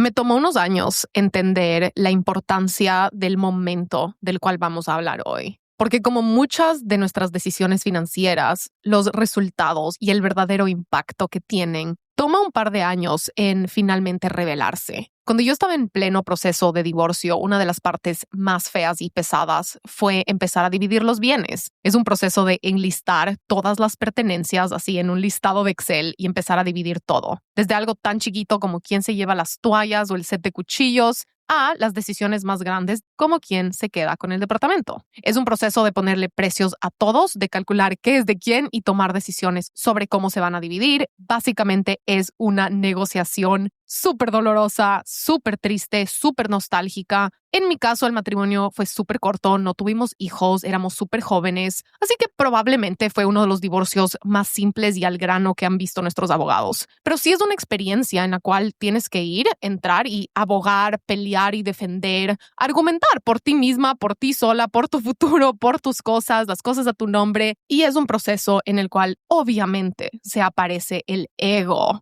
Me tomó unos años entender la importancia del momento del cual vamos a hablar hoy. Porque como muchas de nuestras decisiones financieras, los resultados y el verdadero impacto que tienen toma un par de años en finalmente revelarse. Cuando yo estaba en pleno proceso de divorcio, una de las partes más feas y pesadas fue empezar a dividir los bienes. Es un proceso de enlistar todas las pertenencias así en un listado de Excel y empezar a dividir todo. Desde algo tan chiquito como quién se lleva las toallas o el set de cuchillos, a las decisiones más grandes como quién se queda con el departamento. Es un proceso de ponerle precios a todos, de calcular qué es de quién y tomar decisiones sobre cómo se van a dividir. Básicamente es una negociación súper dolorosa, súper triste, súper nostálgica. En mi caso, el matrimonio fue súper corto, no tuvimos hijos, éramos súper jóvenes, así que probablemente fue uno de los divorcios más simples y al grano que han visto nuestros abogados. Pero sí es una experiencia en la cual tienes que ir, entrar y abogar, pelear y defender, argumentar por ti misma, por ti sola, por tu futuro, por tus cosas, las cosas a tu nombre. Y es un proceso en el cual obviamente se aparece el ego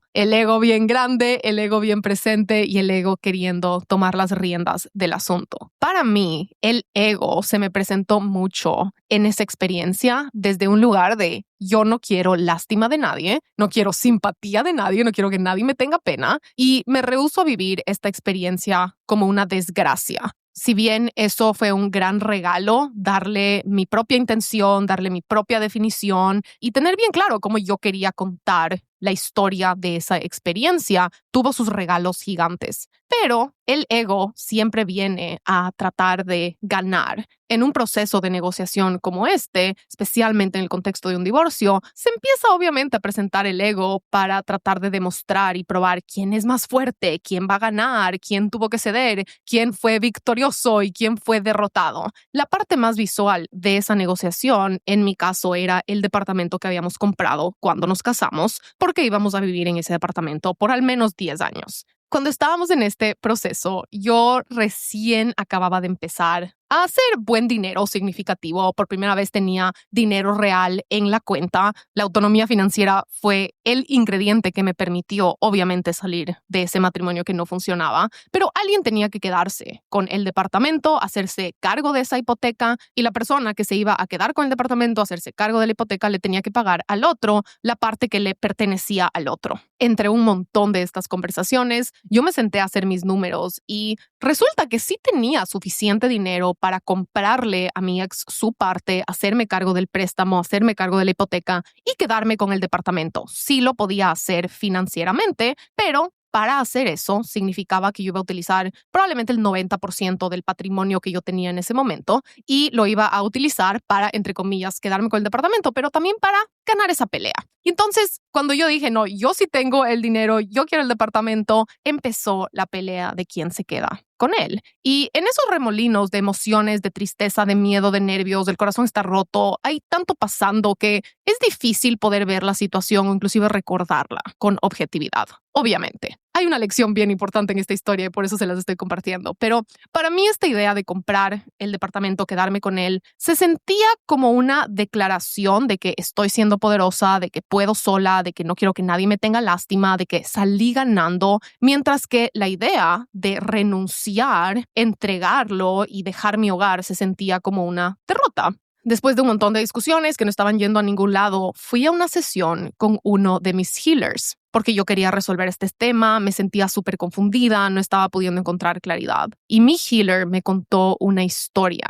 bien grande, el ego bien presente y el ego queriendo tomar las riendas del asunto. Para mí, el ego se me presentó mucho en esa experiencia desde un lugar de yo no quiero lástima de nadie, no quiero simpatía de nadie, no quiero que nadie me tenga pena y me rehúso a vivir esta experiencia como una desgracia. Si bien eso fue un gran regalo, darle mi propia intención, darle mi propia definición y tener bien claro cómo yo quería contar la historia de esa experiencia, tuvo sus regalos gigantes. Pero el ego siempre viene a tratar de ganar. En un proceso de negociación como este, especialmente en el contexto de un divorcio, se empieza obviamente a presentar el ego para tratar de demostrar y probar quién es más fuerte, quién va a ganar, quién tuvo que ceder, quién fue victorioso y quién fue derrotado. La parte más visual de esa negociación, en mi caso, era el departamento que habíamos comprado cuando nos casamos, porque íbamos a vivir en ese departamento por al menos 10 años. Cuando estábamos en este proceso, yo recién acababa de empezar a hacer buen dinero significativo. Por primera vez tenía dinero real en la cuenta. La autonomía financiera fue el ingrediente que me permitió, obviamente, salir de ese matrimonio que no funcionaba. Pero alguien tenía que quedarse con el departamento, hacerse cargo de esa hipoteca y la persona que se iba a quedar con el departamento, hacerse cargo de la hipoteca, le tenía que pagar al otro la parte que le pertenecía al otro. Entre un montón de estas conversaciones, yo me senté a hacer mis números y resulta que sí tenía suficiente dinero para comprarle a mi ex su parte, hacerme cargo del préstamo, hacerme cargo de la hipoteca y quedarme con el departamento. Sí lo podía hacer financieramente, pero para hacer eso significaba que yo iba a utilizar probablemente el 90% del patrimonio que yo tenía en ese momento y lo iba a utilizar para, entre comillas, quedarme con el departamento, pero también para ganar esa pelea. Y entonces, cuando yo dije, no, yo sí tengo el dinero, yo quiero el departamento, empezó la pelea de quién se queda con él. Y en esos remolinos de emociones, de tristeza, de miedo, de nervios, el corazón está roto, hay tanto pasando que es difícil poder ver la situación o inclusive recordarla con objetividad. Obviamente, hay una lección bien importante en esta historia y por eso se las estoy compartiendo. Pero para mí esta idea de comprar el departamento, quedarme con él, se sentía como una declaración de que estoy siendo poderosa, de que puedo sola, de que no quiero que nadie me tenga lástima, de que salí ganando, mientras que la idea de renunciar, entregarlo y dejar mi hogar se sentía como una derrota. Después de un montón de discusiones que no estaban yendo a ningún lado, fui a una sesión con uno de mis healers porque yo quería resolver este tema, me sentía súper confundida, no estaba pudiendo encontrar claridad. Y mi healer me contó una historia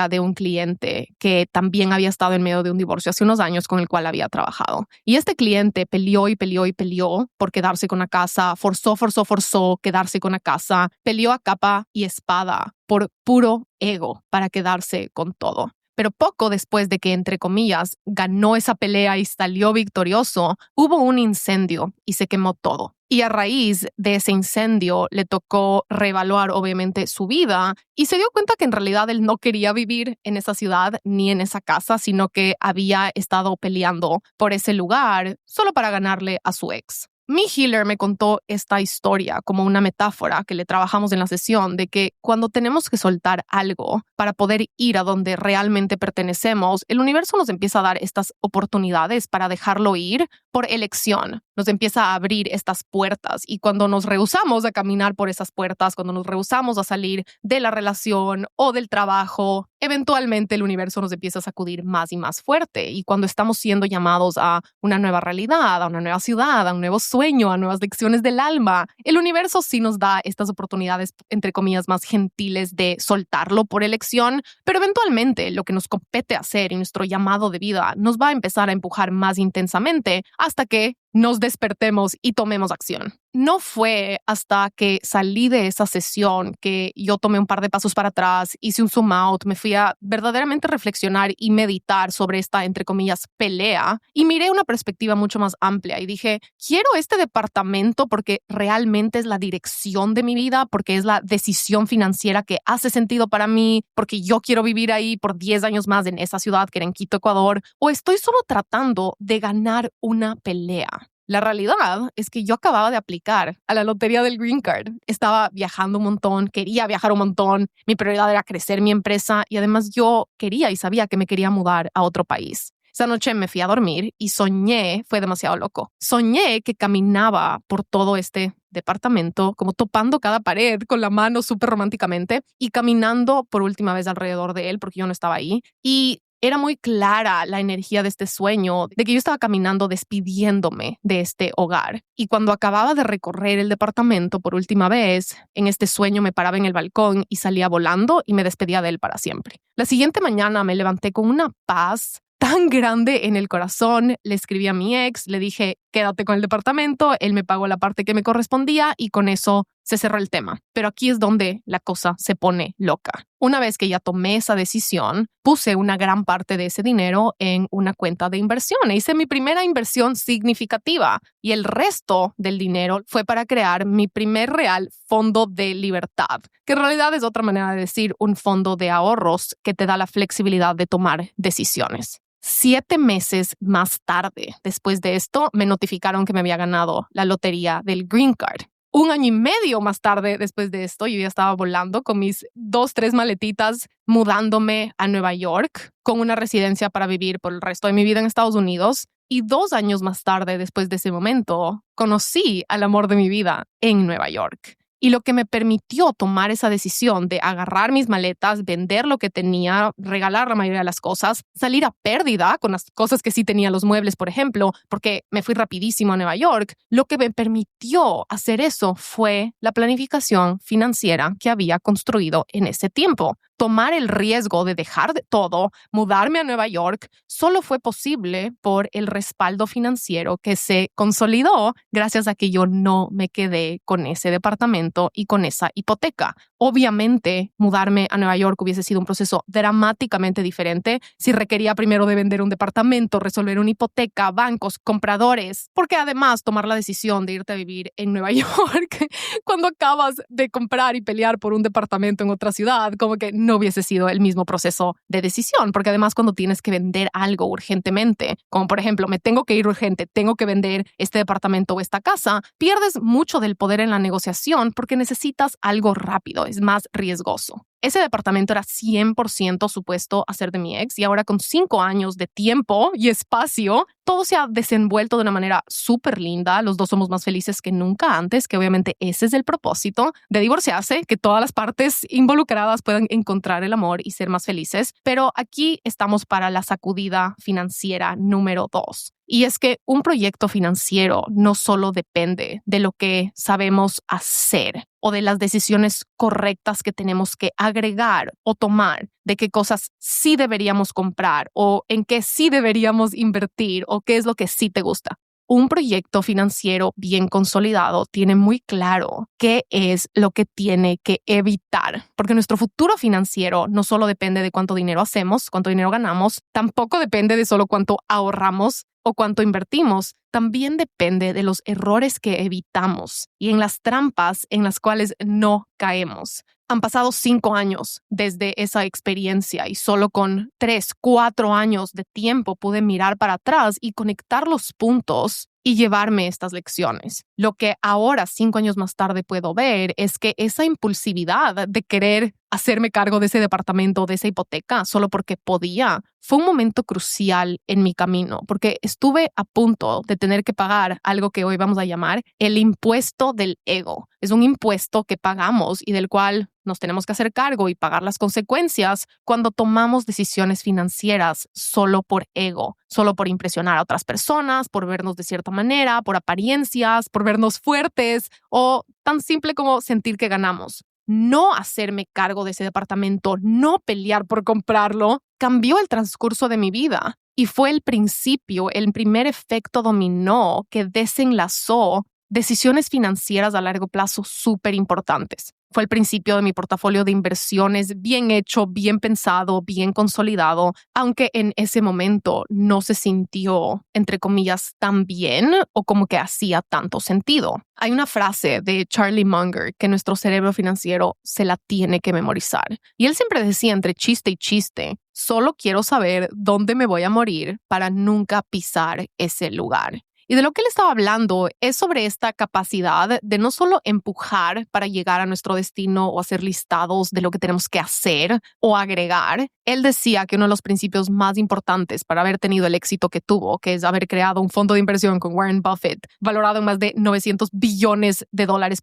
de un cliente que también había estado en medio de un divorcio hace unos años con el cual había trabajado. Y este cliente peleó y peleó y peleó por quedarse con la casa, forzó quedarse con la casa, peleó a capa y espada por puro ego para quedarse con todo. Pero poco después de que, entre comillas, ganó esa pelea y salió victorioso, hubo un incendio y se quemó todo. Y a raíz de ese incendio le tocó reevaluar obviamente su vida y se dio cuenta que en realidad él no quería vivir en esa ciudad ni en esa casa, sino que había estado peleando por ese lugar solo para ganarle a su ex. Mi healer me contó esta historia como una metáfora que le trabajamos en la sesión de que cuando tenemos que soltar algo para poder ir a donde realmente pertenecemos, el universo nos empieza a dar estas oportunidades para dejarlo ir por elección. Nos empieza a abrir estas puertas y cuando nos rehusamos a caminar por esas puertas, cuando nos rehusamos a salir de la relación o del trabajo, eventualmente el universo nos empieza a sacudir más y más fuerte. Y cuando estamos siendo llamados a una nueva realidad, a una nueva ciudad, a un nuevo sueño, a nuevas lecciones del alma, el universo sí nos da estas oportunidades, entre comillas, más gentiles de soltarlo por elección, pero eventualmente lo que nos compete hacer y nuestro llamado de vida nos va a empezar a empujar más intensamente hasta que nos despertemos y tomemos acción. No fue hasta que salí de esa sesión que yo tomé un par de pasos para atrás, hice un zoom out, me fui a verdaderamente reflexionar y meditar sobre esta, entre comillas, pelea y miré una perspectiva mucho más amplia y dije, quiero este departamento porque realmente es la dirección de mi vida, porque es la decisión financiera que hace sentido para mí, porque yo quiero vivir ahí por 10 años más en esa ciudad que era en Quito, Ecuador, o estoy solo tratando de ganar una pelea. La realidad es que yo acababa de aplicar a la lotería del Green Card. Estaba viajando un montón, quería viajar un montón, mi prioridad era crecer mi empresa y además yo quería y sabía que me quería mudar a otro país. Esa noche me fui a dormir y soñé, fue demasiado loco, soñé que caminaba por todo este departamento, como topando cada pared con la mano súper románticamente y caminando por última vez alrededor de él porque yo no estaba ahí. Y era muy clara la energía de este sueño, de que yo estaba caminando despidiéndome de este hogar. Y cuando acababa de recorrer el departamento por última vez, en este sueño me paraba en el balcón y salía volando y me despedía de él para siempre. La siguiente mañana me levanté con una paz tan grande en el corazón. Le escribí a mi ex, le dije, quédate con el departamento, él me pagó la parte que me correspondía y con eso se cerró el tema. Pero aquí es donde la cosa se pone loca. Una vez que ya tomé esa decisión, puse una gran parte de ese dinero en una cuenta de inversión. Hice mi primera inversión significativa y el resto del dinero fue para crear mi primer real fondo de libertad, que en realidad es otra manera de decir un fondo de ahorros que te da la flexibilidad de tomar decisiones. 7 meses más tarde, después de esto, me notificaron que me había ganado la lotería del Green Card. 1 año y medio más tarde, después de esto, yo ya estaba volando con mis 2, 3 maletitas, mudándome a Nueva York, con una residencia para vivir por el resto de mi vida en Estados Unidos. Y 2 años más tarde, después de ese momento, conocí al amor de mi vida en Nueva York. Y lo que me permitió tomar esa decisión de agarrar mis maletas, vender lo que tenía, regalar la mayoría de las cosas, salir a pérdida con las cosas que sí tenía, los muebles, por ejemplo, porque me fui rapidísimo a Nueva York, lo que me permitió hacer eso fue la planificación financiera que había construido en ese tiempo. Tomar el riesgo de dejar de todo, mudarme a Nueva York, solo fue posible por el respaldo financiero que se consolidó gracias a que yo no me quedé con ese departamento y con esa hipoteca. Obviamente, mudarme a Nueva York hubiese sido un proceso dramáticamente diferente si requería primero de vender un departamento, resolver una hipoteca, bancos, compradores, porque además tomar la decisión de irte a vivir en Nueva York cuando acabas de comprar y pelear por un departamento en otra ciudad, como que no hubiese sido el mismo proceso de decisión, porque además cuando tienes que vender algo urgentemente, como por ejemplo, me tengo que ir urgente, tengo que vender este departamento o esta casa, pierdes mucho del poder en la negociación porque necesitas algo rápido, es más riesgoso. Ese departamento era 100% supuesto a ser de mi ex y ahora con 5 años de tiempo y espacio, todo se ha desenvuelto de una manera súper linda. Los dos somos más felices que nunca antes, que obviamente ese es el propósito de divorciarse, que todas las partes involucradas puedan encontrar el amor y ser más felices. Pero aquí estamos para la sacudida financiera número 2. Y es que un proyecto financiero no solo depende de lo que sabemos hacer o de las decisiones correctas que tenemos que agregar o tomar, de qué cosas sí deberíamos comprar o en qué sí deberíamos invertir o qué es lo que sí te gusta. Un proyecto financiero bien consolidado tiene muy claro qué es lo que tiene que evitar, porque nuestro futuro financiero no solo depende de cuánto dinero hacemos, cuánto dinero ganamos, tampoco depende de solo cuánto ahorramos o cuánto invertimos, también depende de los errores que evitamos y en las trampas en las cuales no caemos. Han pasado 5 años desde esa experiencia y solo con 3, 4 años de tiempo pude mirar para atrás y conectar los puntos y llevarme estas lecciones. Lo que ahora, 5 años más tarde, puedo ver es que esa impulsividad de querer hacerme cargo de ese departamento, de esa hipoteca, solo porque podía, fue un momento crucial en mi camino, porque estuve a punto de tener que pagar algo que hoy vamos a llamar el impuesto del ego. Es un impuesto que pagamos y del cual nos tenemos que hacer cargo y pagar las consecuencias cuando tomamos decisiones financieras solo por ego, solo por impresionar a otras personas, por vernos de cierta manera, por apariencias, por vernos fuertes o tan simple como sentir que ganamos. No hacerme cargo de ese departamento, no pelear por comprarlo, cambió el transcurso de mi vida y fue el principio, el primer efecto dominó que desenlazó decisiones financieras a largo plazo súper importantes. Fue el principio de mi portafolio de inversiones bien hecho, bien pensado, bien consolidado, aunque en ese momento no se sintió, entre comillas, tan bien o como que hacía tanto sentido. Hay una frase de Charlie Munger que nuestro cerebro financiero se la tiene que memorizar. Y él siempre decía entre chiste y chiste, solo quiero saber dónde me voy a morir para nunca pisar ese lugar. Y de lo que él estaba hablando es sobre esta capacidad de no solo empujar para llegar a nuestro destino o hacer listados de lo que tenemos que hacer o agregar. Él decía que uno de los principios más importantes para haber tenido el éxito que tuvo, que es haber creado un fondo de inversión con Warren Buffett, valorado en más de $900 billones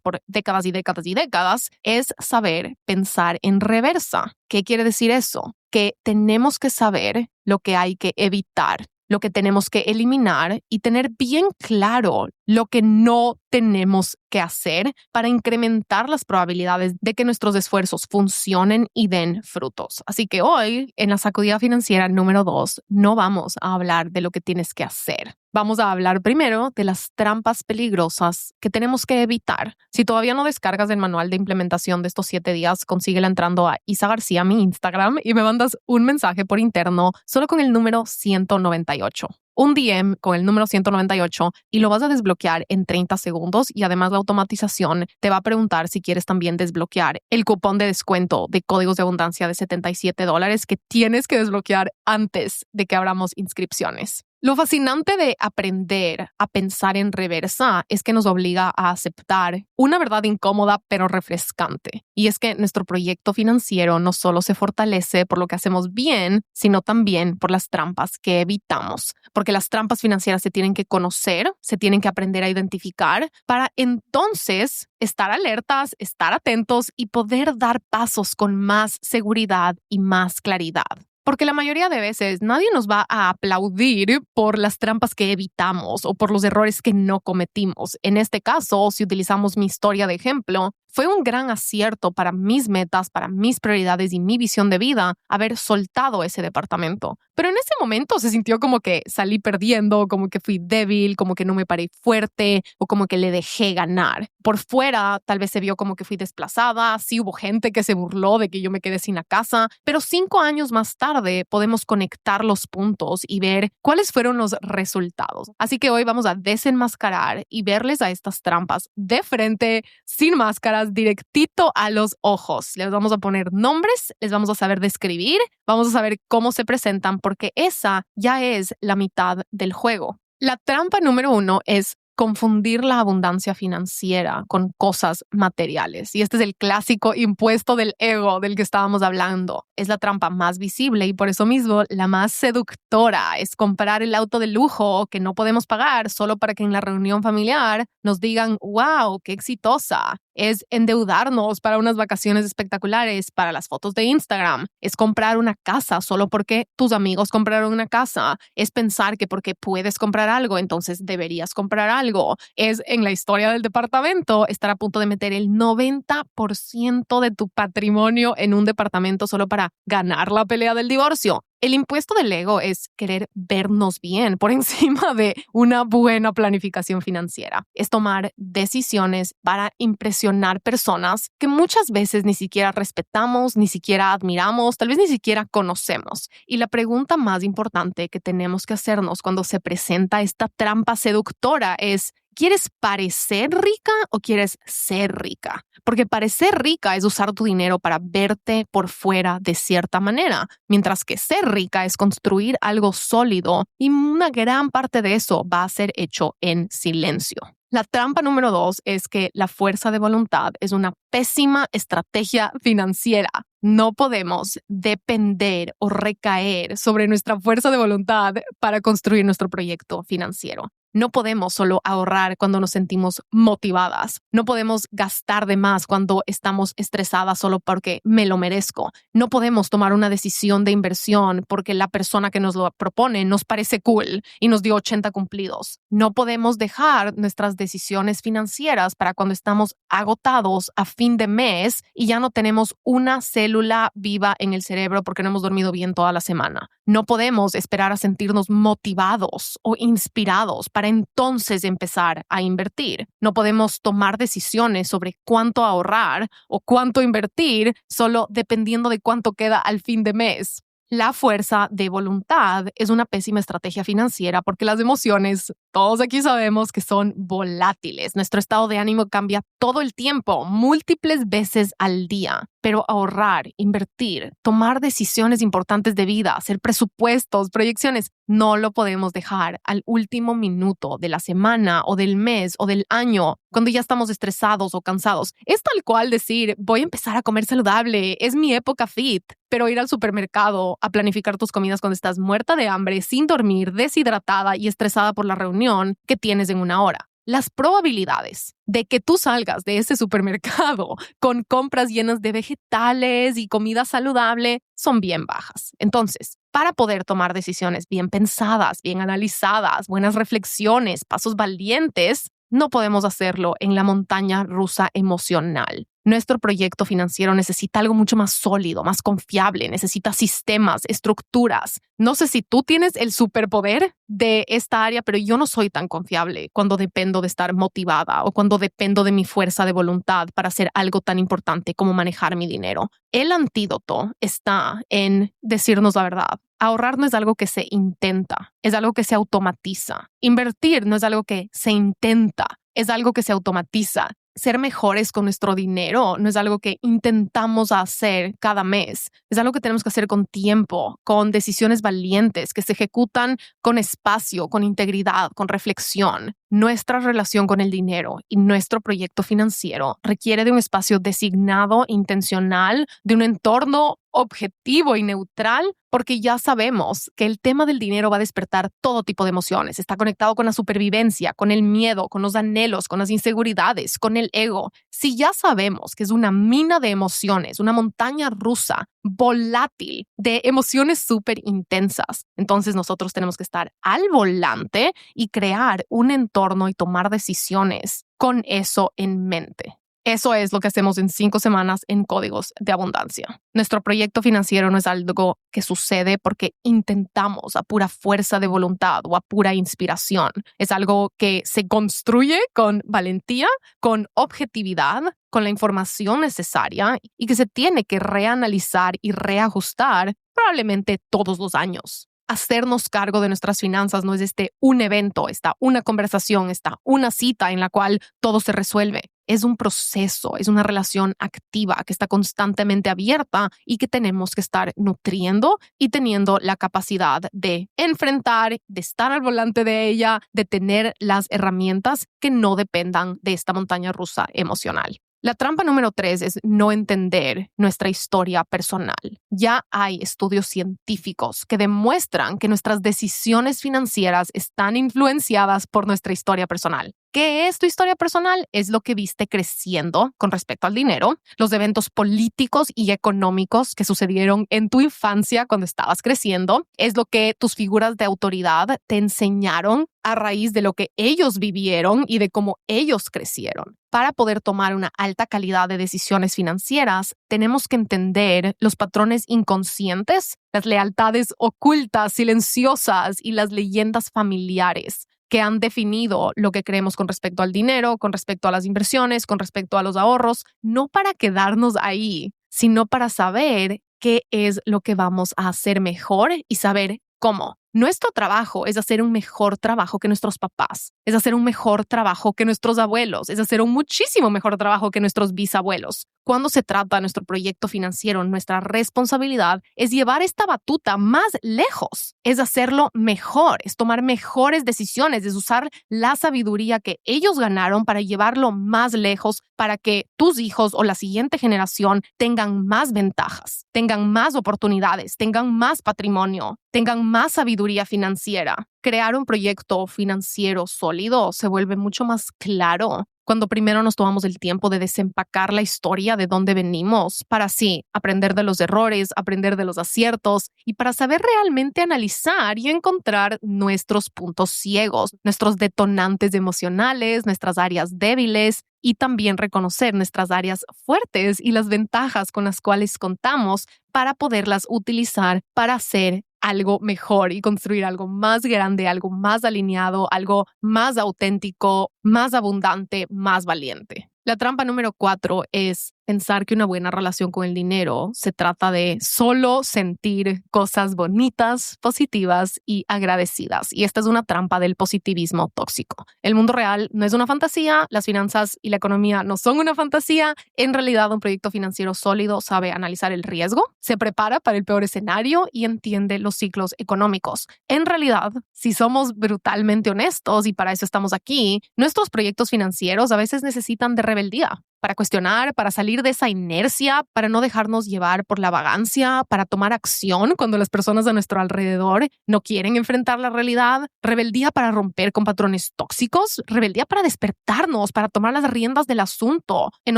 por décadas y décadas y décadas, es saber pensar en reversa. ¿Qué quiere decir eso? Que tenemos que saber lo que hay que evitar, lo que tenemos que eliminar y tener bien claro lo que no tenemos que hacer para incrementar las probabilidades de que nuestros esfuerzos funcionen y den frutos. Así que hoy, en la sacudida financiera número 2, no vamos a hablar de lo que tienes que hacer. Vamos a hablar primero de las trampas peligrosas que tenemos que evitar. Si todavía no descargas el manual de implementación de estos 7 días, consíguela entrando a Isa García, mi Instagram, y me mandas un mensaje por interno solo con el número 198. Un DM con el número 198 y lo vas a desbloquear en 30 segundos y además la automatización te va a preguntar si quieres también desbloquear el cupón de descuento de códigos de abundancia de $77 que tienes que desbloquear antes de que abramos inscripciones. Lo fascinante de aprender a pensar en reversa es que nos obliga a aceptar una verdad incómoda pero refrescante. Y es que nuestro proyecto financiero no solo se fortalece por lo que hacemos bien, sino también por las trampas que evitamos. Porque las trampas financieras se tienen que conocer, se tienen que aprender a identificar para entonces estar alertas, estar atentos y poder dar pasos con más seguridad y más claridad. Porque la mayoría de veces nadie nos va a aplaudir por las trampas que evitamos o por los errores que no cometimos. En este caso, si utilizamos mi historia de ejemplo, fue un gran acierto para mis metas, para mis prioridades y mi visión de vida haber soltado ese departamento. Pero en ese momento se sintió como que salí perdiendo, como que fui débil, como que no me paré fuerte o como que le dejé ganar. Por fuera tal vez se vio como que fui desplazada, sí hubo gente que se burló de que yo me quedé sin la casa, pero 5 años más tarde podemos conectar los puntos y ver cuáles fueron los resultados. Así que hoy vamos a desenmascarar y verles a estas trampas de frente, sin máscaras, directito a los ojos. Les vamos a poner nombres, les vamos a saber describir, vamos a saber cómo se presentan porque esa ya es la mitad del juego. La trampa número 1 es confundir la abundancia financiera con cosas materiales. Y este es el clásico impuesto del ego del que estábamos hablando. Es la trampa más visible y por eso mismo la más seductora. Es comprar el auto de lujo que no podemos pagar solo para que en la reunión familiar nos digan, wow, qué exitosa. Es endeudarnos para unas vacaciones espectaculares, para las fotos de Instagram. Es comprar una casa solo porque tus amigos compraron una casa. Es pensar que porque puedes comprar algo, entonces deberías comprar algo. Es, en la historia del departamento, estar a punto de meter el 90% de tu patrimonio en un departamento solo para ganar la pelea del divorcio. El impuesto del ego es querer vernos bien por encima de una buena planificación financiera. Es tomar decisiones para impresionar personas que muchas veces ni siquiera respetamos, ni siquiera admiramos, tal vez ni siquiera conocemos. Y la pregunta más importante que tenemos que hacernos cuando se presenta esta trampa seductora es ¿Quieres parecer rica o quieres ser rica? Porque parecer rica es usar tu dinero para verte por fuera de cierta manera, mientras que ser rica es construir algo sólido y una gran parte de eso va a ser hecho en silencio. La trampa número 2 es que la fuerza de voluntad es una pésima estrategia financiera. No podemos depender o recaer sobre nuestra fuerza de voluntad para construir nuestro proyecto financiero. No podemos solo ahorrar cuando nos sentimos motivadas. No podemos gastar de más cuando estamos estresadas solo porque me lo merezco. No podemos tomar una decisión de inversión porque la persona que nos lo propone nos parece cool y nos dio 80 cumplidos. No podemos dejar nuestras decisiones financieras para cuando estamos agotados a fin de mes y ya no tenemos una célula viva en el cerebro porque no hemos dormido bien toda la semana. No podemos esperar a sentirnos motivados o inspirados para entonces empezar a invertir. No podemos tomar decisiones sobre cuánto ahorrar o cuánto invertir solo dependiendo de cuánto queda al fin de mes. La fuerza de voluntad es una pésima estrategia financiera porque las emociones, todos aquí sabemos que son volátiles. Nuestro estado de ánimo cambia todo el tiempo, múltiples veces al día. Pero ahorrar, invertir, tomar decisiones importantes de vida, hacer presupuestos, proyecciones, no lo podemos dejar al último minuto de la semana o del mes o del año, cuando ya estamos estresados o cansados. Es tal cual decir, voy a empezar a comer saludable, es mi época fit, pero ir al supermercado a planificar tus comidas cuando estás muerta de hambre, sin dormir, deshidratada y estresada por la reunión que tienes en una hora. Las probabilidades de que tú salgas de ese supermercado con compras llenas de vegetales y comida saludable son bien bajas. Entonces, para poder tomar decisiones bien pensadas, bien analizadas, buenas reflexiones, pasos valientes, no podemos hacerlo en la montaña rusa emocional. Nuestro proyecto financiero necesita algo mucho más sólido, más confiable, necesita sistemas, estructuras. No sé si tú tienes el superpoder de esta área, pero yo no soy tan confiable cuando dependo de estar motivada o cuando dependo de mi fuerza de voluntad para hacer algo tan importante como manejar mi dinero. El antídoto está en decirnos la verdad. Ahorrar no es algo que se intenta, es algo que se automatiza. Invertir no es algo que se intenta, es algo que se automatiza. Ser mejores con nuestro dinero no es algo que intentamos hacer cada mes. Es algo que tenemos que hacer con tiempo, con decisiones valientes que se ejecutan con espacio, con integridad, con reflexión. Nuestra relación con el dinero y nuestro proyecto financiero requiere de un espacio designado, intencional, de un entorno objetivo y neutral, porque ya sabemos que el tema del dinero va a despertar todo tipo de emociones. Está conectado con la supervivencia, con el miedo, con los anhelos, con las inseguridades, con el ego. Si ya sabemos que es una mina de emociones, una montaña rusa, volátil, de emociones súper intensas, entonces nosotros tenemos que estar al volante y crear un entorno y tomar decisiones con eso en mente. Eso es lo que hacemos en 5 semanas en Códigos de Abundancia. Nuestro proyecto financiero no es algo que sucede porque intentamos a pura fuerza de voluntad o a pura inspiración. Es algo que se construye con valentía, con objetividad, con la información necesaria y que se tiene que reanalizar y reajustar probablemente todos los años. Hacernos cargo de nuestras finanzas no es un evento, una conversación, una cita en la cual todo se resuelve. Es un proceso, es una relación activa que está constantemente abierta y que tenemos que estar nutriendo y teniendo la capacidad de enfrentar, de estar al volante de ella, de tener las herramientas que no dependan de esta montaña rusa emocional. La trampa número 3 es no entender nuestra historia personal. Ya hay estudios científicos que demuestran que nuestras decisiones financieras están influenciadas por nuestra historia personal. ¿Qué es tu historia personal? Es lo que viste creciendo con respecto al dinero, los eventos políticos y económicos que sucedieron en tu infancia cuando estabas creciendo, es lo que tus figuras de autoridad te enseñaron a raíz de lo que ellos vivieron y de cómo ellos crecieron. Para poder tomar una alta calidad de decisiones financieras, tenemos que entender los patrones inconscientes, las lealtades ocultas, silenciosas y las leyendas familiares que han definido lo que creemos con respecto al dinero, con respecto a las inversiones, con respecto a los ahorros, no para quedarnos ahí, sino para saber qué es lo que vamos a hacer mejor y saber cómo. Nuestro trabajo es hacer un mejor trabajo que nuestros papás, es hacer un mejor trabajo que nuestros abuelos, es hacer un muchísimo mejor trabajo que nuestros bisabuelos. Cuando se trata de nuestro proyecto financiero, nuestra responsabilidad es llevar esta batuta más lejos, es hacerlo mejor, es tomar mejores decisiones, es usar la sabiduría que ellos ganaron para llevarlo más lejos, para que tus hijos o la siguiente generación tengan más ventajas, tengan más oportunidades, tengan más patrimonio, tengan más sabiduría financiera. Crear un proyecto financiero sólido se vuelve mucho más claro cuando primero nos tomamos el tiempo de desempacar la historia de dónde venimos, para así aprender de los errores, aprender de los aciertos y para saber realmente analizar y encontrar nuestros puntos ciegos, nuestros detonantes emocionales, nuestras áreas débiles y también reconocer nuestras áreas fuertes y las ventajas con las cuales contamos para poderlas utilizar para hacer algo mejor y construir algo más grande, algo más alineado, algo más auténtico, más abundante, más valiente. La trampa número 4 es pensar que una buena relación con el dinero se trata de solo sentir cosas bonitas, positivas y agradecidas. Y esta es una trampa del positivismo tóxico. El mundo real no es una fantasía, las finanzas y la economía no son una fantasía. En realidad, un proyecto financiero sólido sabe analizar el riesgo, se prepara para el peor escenario y entiende los ciclos económicos. En realidad, si somos brutalmente honestos, y para eso estamos aquí, nuestros proyectos financieros a veces necesitan de rebeldía para cuestionar, para salir de esa inercia, para no dejarnos llevar por la vagancia, para tomar acción cuando las personas a nuestro alrededor no quieren enfrentar la realidad, rebeldía para romper con patrones tóxicos, rebeldía para despertarnos, para tomar las riendas del asunto. En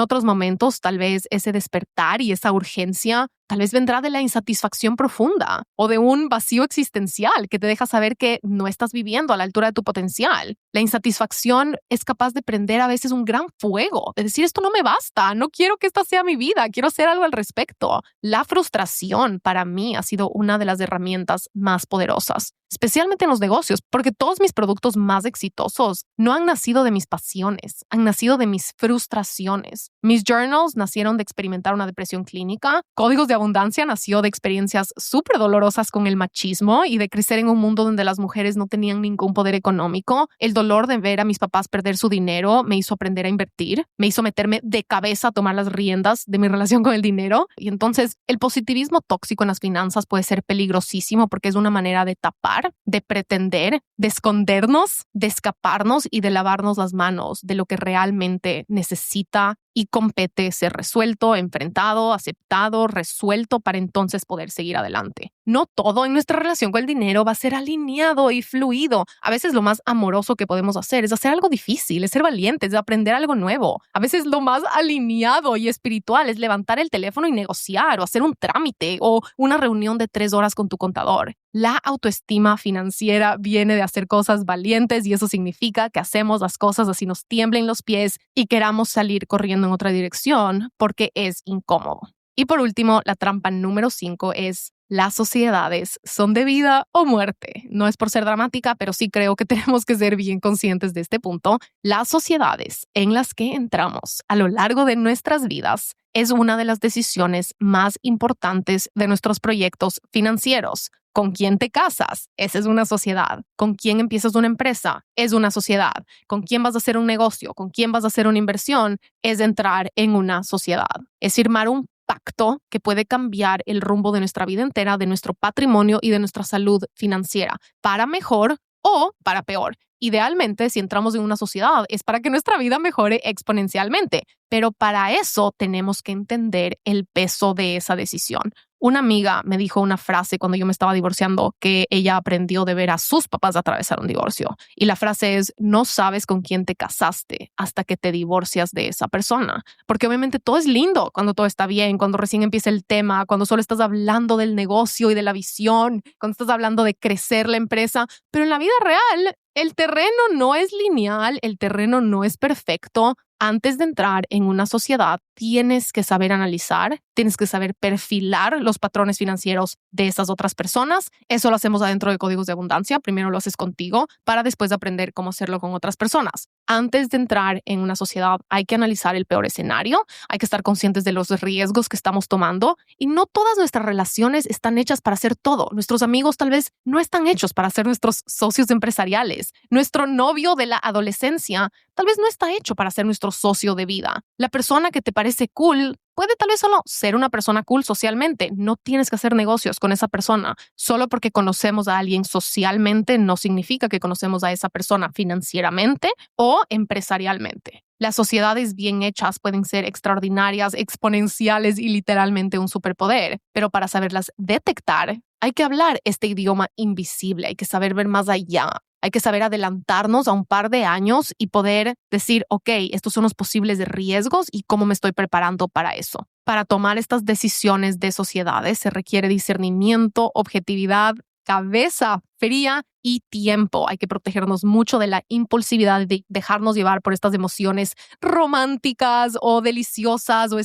otros momentos, tal vez ese despertar y esa urgencia tal vez vendrá de la insatisfacción profunda o de un vacío existencial que te deja saber que no estás viviendo a la altura de tu potencial. La insatisfacción es capaz de prender a veces un gran fuego, de decir esto no me basta, no quiero que esta sea mi vida, quiero hacer algo al respecto. La frustración para mí ha sido una de las herramientas más poderosas, especialmente en los negocios, porque todos mis productos más exitosos no han nacido de mis pasiones, han nacido de mis frustraciones. Mis journals nacieron de experimentar una depresión clínica, Códigos de Abundancia nació de experiencias súper dolorosas con el machismo y de crecer en un mundo donde las mujeres no tenían ningún poder económico. El dolor de ver a mis papás perder su dinero me hizo aprender a invertir, me hizo meterme de cabeza a tomar las riendas de mi relación con el dinero. Y entonces el positivismo tóxico en las finanzas puede ser peligrosísimo porque es una manera de tapar, de pretender, de escondernos, de escaparnos y de lavarnos las manos de lo que realmente necesita y compete ser resuelto, enfrentado, aceptado, resuelto para entonces poder seguir adelante. No todo en nuestra relación con el dinero va a ser alineado y fluido. A veces lo más amoroso que podemos hacer es hacer algo difícil, es ser valientes, es aprender algo nuevo. A veces lo más alineado y espiritual es levantar el teléfono y negociar o hacer un trámite o una reunión de 3 horas con tu contador. La autoestima financiera viene de hacer cosas valientes y eso significa que hacemos las cosas así nos tiemblen los pies y queramos salir corriendo en otra dirección porque es incómodo. Y por último, la trampa número 5 es: las sociedades son de vida o muerte. No es por ser dramática, pero sí creo que tenemos que ser bien conscientes de este punto. Las sociedades en las que entramos a lo largo de nuestras vidas es una de las decisiones más importantes de nuestros proyectos financieros. ¿Con quién te casas? Esa es una sociedad. ¿Con quién empiezas una empresa? Es una sociedad. ¿Con quién vas a hacer un negocio? ¿Con quién vas a hacer una inversión? Es entrar en una sociedad. Es firmar un pacto que puede cambiar el rumbo de nuestra vida entera, de nuestro patrimonio y de nuestra salud financiera, para mejor o para peor. Idealmente, si entramos en una sociedad, es para que nuestra vida mejore exponencialmente, pero para eso tenemos que entender el peso de esa decisión. Una amiga me dijo una frase cuando yo me estaba divorciando que ella aprendió de ver a sus papás atravesar un divorcio. Y la frase es: no sabes con quién te casaste hasta que te divorcias de esa persona. Porque obviamente todo es lindo cuando todo está bien, cuando recién empieza el tema, cuando solo estás hablando del negocio y de la visión, cuando estás hablando de crecer la empresa. Pero en la vida real, el terreno no es lineal, el terreno no es perfecto. Antes de entrar en una sociedad, tienes que saber analizar, tienes que saber perfilar los patrones financieros de esas otras personas. Eso lo hacemos adentro de Códigos de Abundancia. Primero lo haces contigo para después aprender cómo hacerlo con otras personas. Antes de entrar en una sociedad, hay que analizar el peor escenario, hay que estar conscientes de los riesgos que estamos tomando y no todas nuestras relaciones están hechas para hacer todo. Nuestros amigos tal vez no están hechos para ser nuestros socios empresariales. Nuestro novio de la adolescencia tal vez no está hecho para ser nuestro socio de vida. La persona que te parece cool puede tal vez solo ser una persona cool socialmente. No tienes que hacer negocios con esa persona. Solo porque conocemos a alguien socialmente no significa que conocemos a esa persona financieramente o empresarialmente. Las sociedades bien hechas pueden ser extraordinarias, exponenciales y literalmente un superpoder, pero para saberlas detectar, hay que hablar este idioma invisible, hay que saber ver más allá. Hay que saber adelantarnos a un par de años y poder decir, ok, estos son los posibles riesgos y cómo me estoy preparando para eso. Para tomar estas decisiones de sociedades se requiere discernimiento, objetividad, cabeza fría y tiempo. Hay que protegernos mucho de la impulsividad, de dejarnos llevar por estas emociones románticas o deliciosas o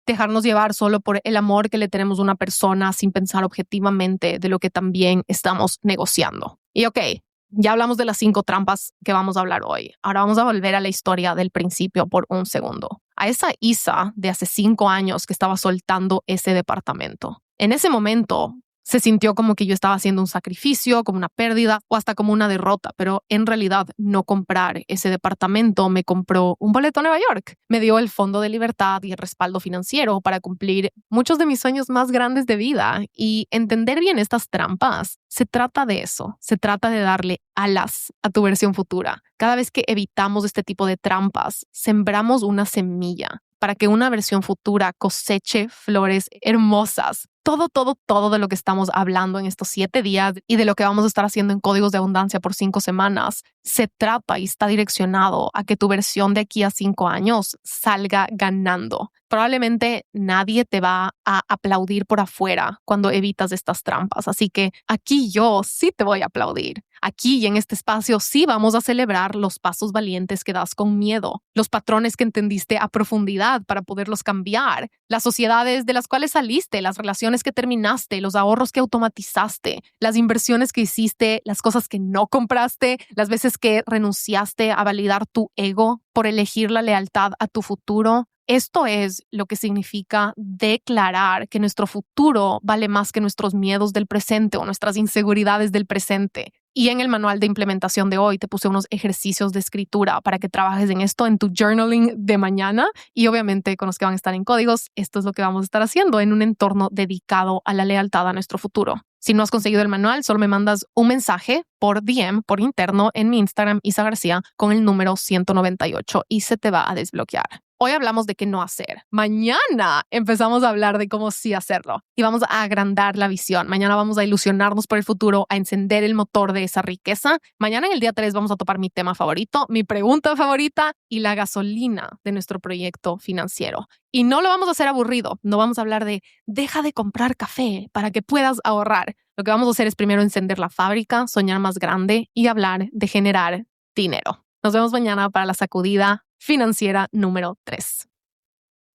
dejarnos llevar solo por el amor que le tenemos a una persona sin pensar objetivamente de lo que también estamos negociando. Y ok, ya hablamos de las 5 trampas que vamos a hablar hoy. Ahora vamos a volver a la historia del principio por un segundo. A esa Isa de hace 5 años que estaba soltando ese departamento. En ese momento se sintió como que yo estaba haciendo un sacrificio, como una pérdida o hasta como una derrota, pero en realidad no comprar ese departamento me compró un boleto a Nueva York. Me dio el fondo de libertad y el respaldo financiero para cumplir muchos de mis sueños más grandes de vida y entender bien estas trampas. Se trata de eso, se trata de darle alas a tu versión futura. Cada vez que evitamos este tipo de trampas, sembramos una semilla para que una versión futura coseche flores hermosas. Todo de lo que estamos hablando en estos 7 días y de lo que vamos a estar haciendo en Códigos de Abundancia por 5 semanas, se trata y está direccionado a que tu versión de aquí a 5 años salga ganando. Probablemente nadie te va a aplaudir por afuera cuando evitas estas trampas. Así que aquí yo sí te voy a aplaudir. Aquí y en este espacio sí vamos a celebrar los pasos valientes que das con miedo, los patrones que entendiste a profundidad para poderlos cambiar, las sociedades de las cuales saliste, las relaciones que terminaste, los ahorros que automatizaste, las inversiones que hiciste, las cosas que no compraste, las veces que renunciaste a validar tu ego por elegir la lealtad a tu futuro. Esto es lo que significa declarar que nuestro futuro vale más que nuestros miedos del presente o nuestras inseguridades del presente. Y en el manual de implementación de hoy te puse unos ejercicios de escritura para que trabajes en esto en tu journaling de mañana. Y obviamente con los que van a estar en Códigos, esto es lo que vamos a estar haciendo en un entorno dedicado a la lealtad a nuestro futuro. Si no has conseguido el manual, solo me mandas un mensaje por DM, por interno, en mi Instagram, Isa García, con el número 198 y se te va a desbloquear. Hoy hablamos de qué no hacer. Mañana empezamos a hablar de cómo sí hacerlo. Y vamos a agrandar la visión. Mañana vamos a ilusionarnos por el futuro, a encender el motor de esa riqueza. Mañana en el día 3 vamos a topar mi tema favorito, mi pregunta favorita y la gasolina de nuestro proyecto financiero. Y no lo vamos a hacer aburrido. No vamos a hablar de deja de comprar café para que puedas ahorrar. Lo que vamos a hacer es primero encender la fábrica, soñar más grande y hablar de generar dinero. Nos vemos mañana para la sacudida financiera número 3.